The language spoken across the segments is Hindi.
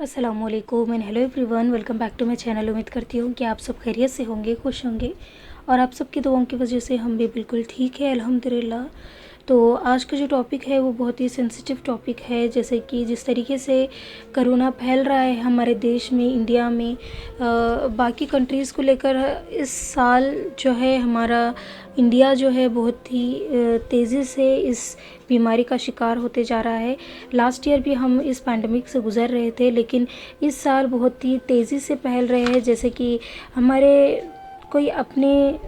अस्सलामुअलैकुम and hello everyone, welcome back to my channel. उम्मीद करती हूँ कि आप सब खैरियत से होंगे, खुश होंगे और आप सबकी दुआओं की वजह से हम भी बिल्कुल ठीक है अल्हम्दुलिल्लाह। तो आज का जो टॉपिक है वो बहुत ही सेंसिटिव टॉपिक है। जैसे कि जिस तरीके से कोरोना फैल रहा है हमारे देश में, इंडिया में, बाकी कंट्रीज़ को लेकर इस साल जो है हमारा इंडिया जो है बहुत ही तेज़ी से इस बीमारी का शिकार होते जा रहा है। लास्ट ईयर भी हम इस पैंडमिक से गुज़र रहे थे, लेकिन इस साल बहुत ही तेज़ी से फैल रहे हैं। जैसे कि हमारे कोई अपने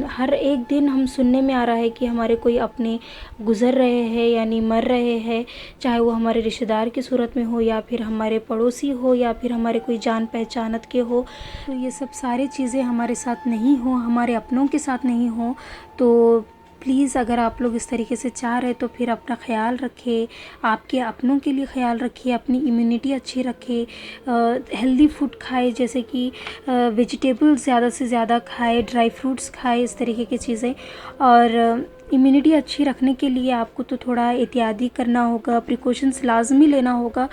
हर एक दिन हम सुनने में आ रहा है कि हमारे कोई अपने गुज़र रहे हैं यानी मर रहे हैं, चाहे वो हमारे रिश्तेदार की सूरत में हो या फिर हमारे पड़ोसी हो या फिर हमारे कोई जान पहचानत के हो। तो ये सब सारी चीज़ें हमारे साथ नहीं हो, हमारे अपनों के साथ नहीं हो। तो प्लीज़ अगर आप लोग इस तरीके से चाह रहे तो फिर अपना ख्याल रखें, आपके अपनों के लिए ख्याल रखिए, अपनी इम्यूनिटी अच्छी रखें, हेल्दी फूड खाए, जैसे कि वेजिटेबल्स ज़्यादा से ज़्यादा खाए, ड्राई फ्रूट्स खाए, इस तरीके की चीज़ें। और इम्यूनिटी अच्छी रखने के लिए आपको तो थोड़ा एहतियाती करना होगा, प्रिकॉशंस लाजमी लेना होगा।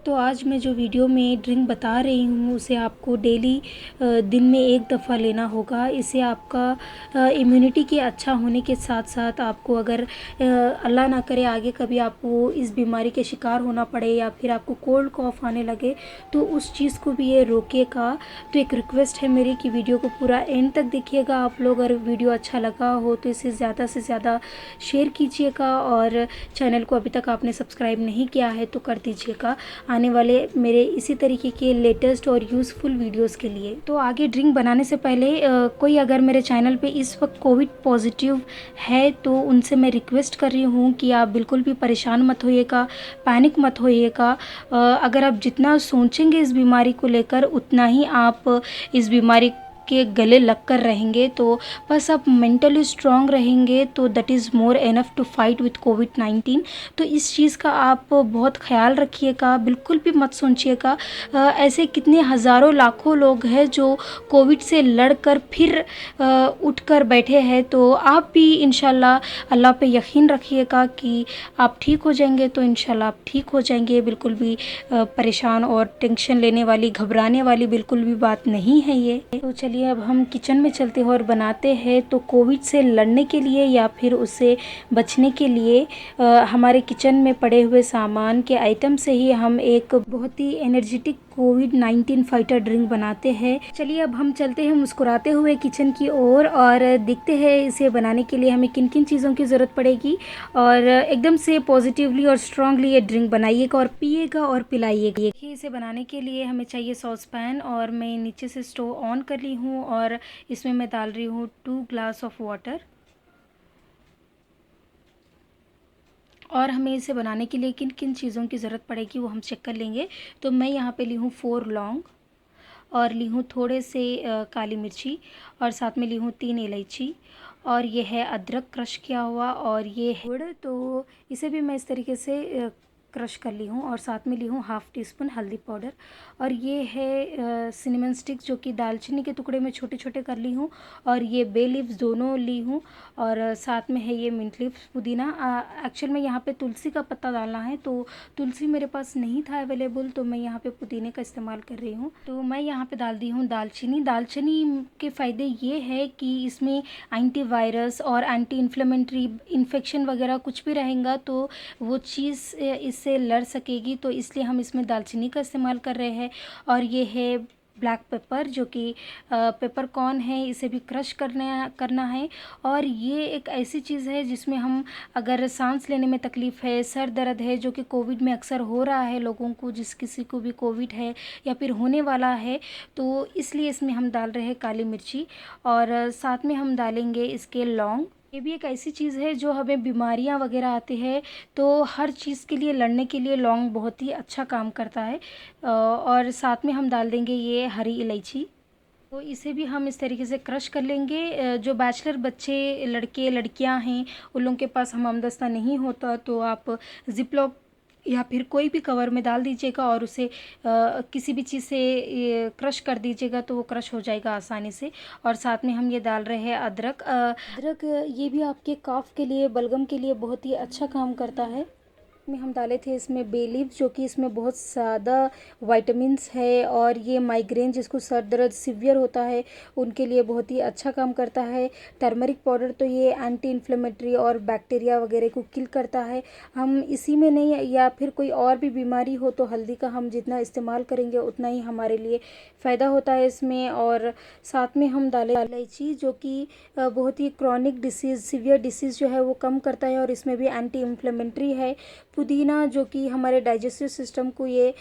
तो आज मैं जो वीडियो में ड्रिंक बता रही हूँ उसे आपको डेली दिन में एक दफ़ा लेना होगा। इससे आपका इम्यूनिटी के अच्छा होने के साथ साथ आपको अगर अल्लाह ना करे आगे कभी आपको इस बीमारी के शिकार होना पड़े या फिर आपको कोल्ड कॉफ़ आने लगे तो उस चीज़ को भी ये रोकेगा। तो एक रिक्वेस्ट है मेरी कि वीडियो को पूरा एंड तक देखिएगा आप लोग। अगर वीडियो अच्छा लगा हो तो इसे ज़्यादा से ज़्यादा शेयर कीजिएगा और चैनल को अभी तक आपने सब्सक्राइब नहीं किया है तो कर दीजिएगा आने वाले मेरे इसी तरीके के लेटेस्ट और यूज़फुल वीडियोस के लिए। तो आगे ड्रिंक बनाने से पहले कोई अगर मेरे चैनल पे इस वक्त कोविड पॉजिटिव है तो उनसे मैं रिक्वेस्ट कर रही हूँ कि आप बिल्कुल भी परेशान मत होइएगा, पैनिक मत होइएगा। अगर आप जितना सोचेंगे इस बीमारी को लेकर उतना ही आप इस बीमारी के गले लग कर रहेंगे। तो बस आप मेंटली स्ट्रांग रहेंगे तो that is more enough to fight with कोविड-19। तो इस चीज़ का आप बहुत ख्याल रखिएगा, बिल्कुल भी मत सोचिएगा। ऐसे कितने हज़ारों लाखों लोग हैं जो कोविड से लड़कर फिर उठ कर बैठे हैं। तो आप भी इंशाल्लाह अल्लाह पे यकीन रखिएगा कि आप ठीक हो जाएंगे। तो इंशाल्लाह आप ठीक हो जाएंगे, बिल्कुल भी परेशान और टेंशन लेने वाली, घबराने वाली बिल्कुल भी बात नहीं है ये। तो चलिए अब हम किचन में चलते हैं और बनाते हैं। तो कोविड से लड़ने के लिए या फिर उससे बचने के लिए हमारे किचन में पड़े हुए सामान के आइटम से ही हम एक बहुत ही एनर्जेटिक कोविड-19 फाइटर ड्रिंक बनाते हैं। चलिए अब हम चलते हैं मुस्कुराते हुए किचन की ओर और देखते हैं इसे बनाने के लिए हमें किन किन चीज़ों की ज़रूरत पड़ेगी। और एकदम से पॉजिटिवली और स्ट्रांगली ये ड्रिंक बनाइएगा और पिएगा और पिलाइएगा। देखिए इसे बनाने के लिए हमें चाहिए सॉस पैन और मैं नीचे से स्टोव ऑन कर ली हूँ और इसमें मैं डाल रही हूँ 2 ग्लास ऑफ वाटर। और हमें इसे बनाने के लिए किन किन चीज़ों की ज़रूरत पड़ेगी वो हम चेक कर लेंगे। तो मैं यहाँ पे ली हूँ 4 लौंग और ली हूँ थोड़े से काली मिर्ची और साथ में ली हूँ 3 इलायची और ये है अदरक क्रश किया हुआ और ये गुड़। तो इसे भी मैं इस तरीके से क्रश कर ली हूँ और साथ में ली हूँ हाफ़ टी स्पून हल्दी पाउडर और ये है सिनेमन स्टिक जो कि दालचीनी के टुकड़े में छोटे छोटे कर ली हूँ और ये बे लीव्स दोनों ली हूँ और साथ में है ये मिंट लीव्स, पुदीना। एक्चुअल में यहाँ पे तुलसी का पत्ता डालना है तो तुलसी मेरे पास नहीं था अवेलेबल तो मैं यहाँ पे पुदीने का इस्तेमाल कर रही हूँ। तो मैं यहाँ पे डाल दी हूँ दालचीनी। दालचीनी के फ़ायदे ये है कि इसमें एंटीवायरस और एंटी इन्फ्लेमेटरी इन्फेक्शन वगैरह कुछ भी रहेगा तो वो चीज़ इससे लड़ सकेगी, तो इसलिए हम इसमें दालचीनी का इस्तेमाल कर रहे हैं। और ये है ब्लैक पेपर जो कि पेपर कॉर्न है, इसे भी क्रश करना है। और ये एक ऐसी चीज़ है जिसमें हम अगर सांस लेने में तकलीफ़ है, सर दर्द है जो कि कोविड में अक्सर हो रहा है लोगों को, जिस किसी को भी कोविड है या फिर होने वाला है, तो इसलिए इसमें हम डाल रहे हैं काली मिर्ची और साथ में हम डालेंगे इसके लौंग। ये भी एक ऐसी चीज़ है जो हमें बीमारियां वगैरह आती है तो हर चीज़ के लिए लड़ने के लिए लौंग बहुत ही अच्छा काम करता है। और साथ में हम डाल देंगे ये हरी इलायची। तो इसे भी हम इस तरीके से क्रश कर लेंगे। जो बैचलर बच्चे, लड़के लड़कियां हैं उन लोगों के पास हमदस्ता नहीं होता तो आप जिपलॉक या फिर कोई भी कवर में डाल दीजिएगा और उसे किसी भी चीज़ से क्रश कर दीजिएगा तो वो क्रश हो जाएगा आसानी से। और साथ में हम ये डाल रहे हैं अदरक। अदरक ये भी आपके कफ के लिए, बलगम के लिए बहुत ही अच्छा काम करता है। में हम डाले थे इसमें बे लीफ, जो कि इसमें बहुत ज़्यादा विटामिन्स है और ये माइग्रेन, जिसको सर दर्द सीवियर होता है, उनके लिए बहुत ही अच्छा काम करता है। टर्मरिक पाउडर तो ये एंटी इन्फ्लेमेटरी और बैक्टीरिया वगैरह को किल करता है। हम इसी में नहीं, या फिर कोई और भी बीमारी हो तो हल्दी का हम जितना इस्तेमाल करेंगे उतना ही हमारे लिए फ़ायदा होता है इसमें। और साथ में हम डाले इलायची, जो कि बहुत ही क्रॉनिक डिसीज़, सीवियर डिसीज़ जो है वो कम करता है और इसमें भी एंटी इन्फ्लेमेटरी है। पुदीना, जो कि हमारे डाइजेस्टिव सिस्टम को ये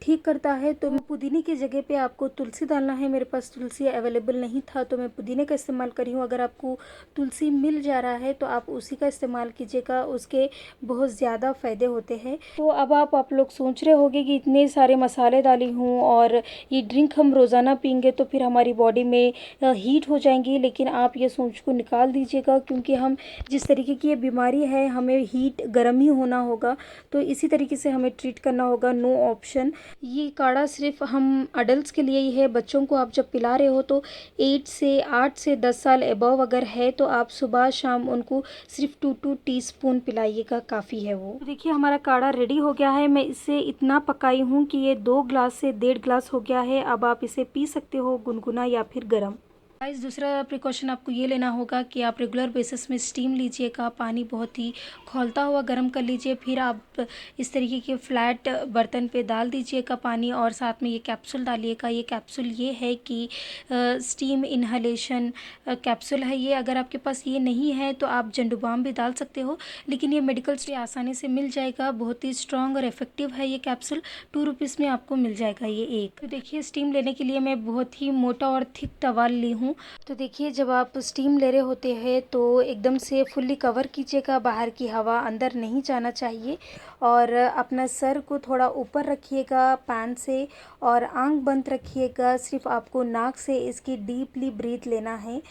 ठीक करता है। तो पुदीने की जगह पे आपको तुलसी डालना है। मेरे पास तुलसी अवेलेबल नहीं था तो मैं पुदीने का इस्तेमाल करी हूँ। अगर आपको तुलसी मिल जा रहा है तो आप उसी का इस्तेमाल कीजिएगा, उसके बहुत ज़्यादा फ़ायदे होते हैं। तो अब आप लोग सोच रहे होंगे कि इतने सारे मसाले डाली हूँ और ये ड्रिंक हम रोज़ाना पीएंगे तो फिर हमारी बॉडी में हीट हो जाएंगी, लेकिन आप ये सोच को निकाल दीजिएगा, क्योंकि हम जिस तरीके की ये बीमारी है, हमें हीट गर्म ही होना होगा, तो इसी तरीके से हमें ट्रीट करना होगा। No option. ये काढ़ा सिर्फ हम अडल्ट के लिए ही है। बच्चों को आप जब पिला रहे हो तो 8 से 10 साल एबव अगर है तो आप सुबह शाम उनको सिर्फ 2 टीस्पून पिलाइएगा, काफ़ी है वो। तो देखिए हमारा काढ़ा रेडी हो गया है। मैं इसे इतना पकाई हूँ कि ये 2 ग्लास से 1.5 ग्लास हो गया है। अब आप इसे पी सकते हो गुनगुना या फिर गर्म। गाइस, दूसरा प्रिकॉशन आपको ये लेना होगा कि आप रेगुलर बेसिस में स्टीम लीजिएगा। पानी बहुत ही खौलता हुआ गर्म कर लीजिए, फिर आप इस तरीके के फ्लैट बर्तन पे डाल दीजिएगा पानी, और साथ में ये कैप्सूल डालिएगा। ये कैप्सूल ये है कि स्टीम इन्हलेशन कैप्सूल है ये। अगर आपके पास ये नहीं है तो आप झंडू-बाम भी डाल सकते हो, लेकिन ये मेडिकल से आसानी से मिल जाएगा। बहुत ही स्ट्रॉन्ग और इफेक्टिव है ये कैप्सूल। 2 रुपीज़ में आपको मिल जाएगा ये एक। तो देखिए स्टीम लेने के लिए मैं बहुत ही मोटा और थिक तवा ली हूँ। तो देखिए जब आप स्टीम ले रहे होते हैं तो एकदम से फुल्ली कवर कीजिएगा, बाहर की हवा अंदर नहीं जाना चाहिए, और अपना सर को थोड़ा ऊपर रखिएगा पैन से और आंख बंद रखिएगा। सिर्फ आपको नाक से इसकी डीपली ब्रीथ लेना है।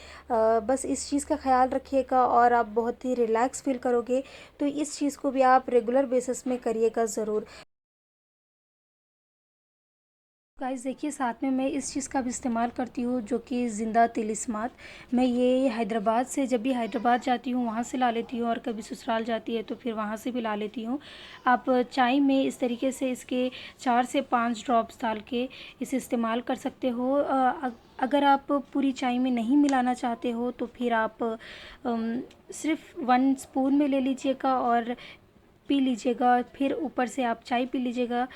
बस इस चीज़ का ख्याल रखिएगा और आप बहुत ही रिलैक्स फील करोगे। तो इस चीज़ को भी आप रेगुलर बेसिस में करिएगा ज़रूर। गाइस देखिए साथ में मैं इस चीज़ का भी इस्तेमाल करती हूँ, जो कि ज़िंदा तिलिस्मात। मैं ये हैदराबाद से, जब भी हैदराबाद जाती हूँ वहाँ से ला लेती हूँ, और कभी ससुराल जाती है तो फिर वहाँ से भी ला लेती हूँ। आप चाय में इस तरीके से इसके 4 से 5 ड्रॉप्स डाल के इसे इस्तेमाल कर सकते हो। अगर आप पूरी चाय में नहीं मिलाना चाहते हो तो फिर आप सिर्फ 1 स्पून में ले लीजिएगा और पी लीजिएगा, फिर ऊपर से आप चाय पी लीजिएगा,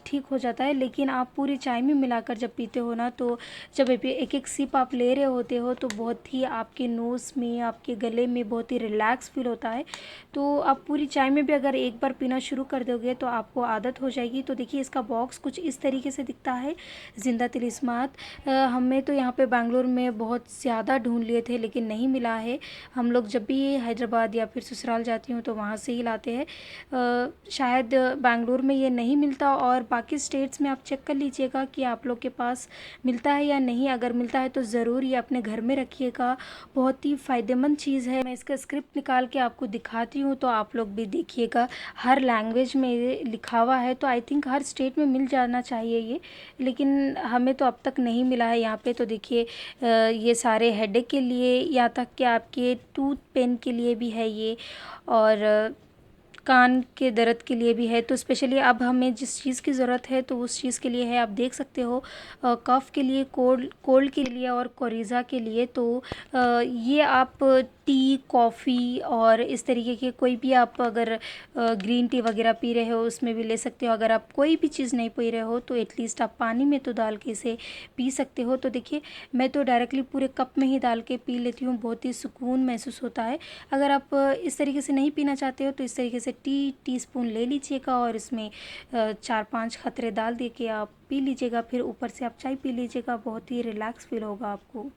ठीक हो जाता है। लेकिन आप पूरी चाय में मिलाकर जब पीते हो ना, तो जब एक एक सिप आप ले रहे होते हो तो बहुत ही आपके नोज़ में, आपके गले में बहुत ही रिलैक्स फील होता है। तो आप पूरी चाय में भी अगर एक बार पीना शुरू कर दोगे तो आपको आदत हो जाएगी। तो देखिए इसका बॉक्स कुछ इस तरीके से दिखता है, ज़िंदा तिलिस्मात। हमें तो यहाँ पे बेंगलोर में बहुत ज़्यादा ढूंढ लिए थे लेकिन नहीं मिला है। हम लोग जब भी हैदराबाद या फिर ससुराल जाती हूँ तो वहाँ से ही लाते हैं। शायद बेंगलोर में ये नहीं मिलता, और बाकी स्टेट्स में आप चेक कर लीजिएगा कि आप लोग के पास मिलता है या नहीं। अगर मिलता है तो ज़रूर ये अपने घर में रखिएगा, बहुत ही फ़ायदेमंद चीज़ है। मैं इसका स्क्रिप्ट निकाल के आपको दिखाती हूँ तो आप लोग भी देखिएगा। हर लैंग्वेज में ये लिखा हुआ है, तो आई थिंक हर स्टेट में मिल जाना चाहिए ये, लेकिन हमें तो अब तक नहीं मिला है यहाँ पे। तो देखिए ये सारे हेडेक के लिए, यहाँ तक कि आपके टूथ पेन के लिए भी है ये, और कान के दर्द के लिए भी है। तो स्पेशली अब हमें जिस चीज़ की ज़रूरत है तो उस चीज़ के लिए है। आप देख सकते हो कफ़ के लिए, कोल्ड के लिए और कोरिज़ा के लिए। तो ये आप टी, कॉफ़ी और इस तरीके के कोई भी, आप अगर ग्रीन टी वगैरह पी रहे हो उसमें भी ले सकते हो। अगर आप कोई भी चीज़ नहीं पी रहे हो तो एटलीस्ट आप पानी में तो डाल के इसे पी सकते हो। तो देखिए मैं तो डायरेक्टली पूरे कप में ही डाल के पी लेती हूँ, बहुत ही सुकून महसूस होता है। अगर आप इस तरीके से नहीं पीना चाहते हो तो इस तरीके से टीस्पून ले लीजिएगा और इसमें 4-5 खतरे डाल दे के आप पी लीजिएगा, फिर ऊपर से आप चाय पी लीजिएगा। बहुत ही रिलैक्स फील होगा आपको।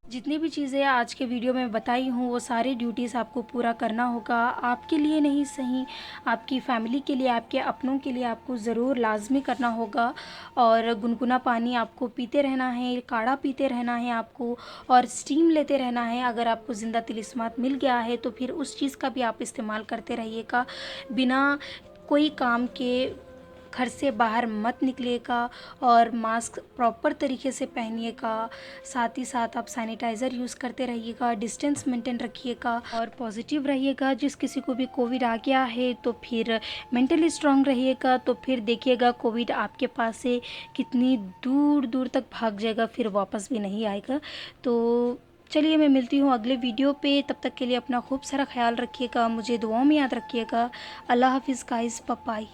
जितनी भी चीज़ें आज के वीडियो में बताई हूँ वो सारी ड्यूटीज़ आपको पूरा करना होगा, आपके लिए नहीं सही, आपकी फैमिली के लिए, आपके अपनों के लिए आपको ज़रूर लाजमी करना होगा। और गुनगुना पानी आपको पीते रहना है, काढ़ा पीते रहना है आपको, और स्टीम लेते रहना है। अगर आपको ज़िंदा तिलिस्मात मिल गया है तो फिर उस चीज़ का भी आप इस्तेमाल करते रहिएगा, बिना कोई काम के घर से बाहर मत निकलिएगा और मास्क प्रॉपर तरीके से पहनिएगा। साथ ही साथ आप सैनिटाइज़र यूज़ करते रहिएगा, डिस्टेंस मेंटेन रखिएगा और पॉजिटिव रहिएगा। जिस किसी को भी कोविड आ गया है तो फिर मेंटली स्ट्रांग रहिएगा, तो फिर देखिएगा कोविड आपके पास से कितनी दूर दूर तक भाग जाएगा, फिर वापस भी नहीं आएगा। तो चलिए मैं मिलती हूँ अगले वीडियो पे, तब तक के लिए अपना खूब सारा ख्याल रखिएगा, मुझे दुआओं में याद रखिएगा। अल्लाह हाफिज़ गाइस, बाय बाय।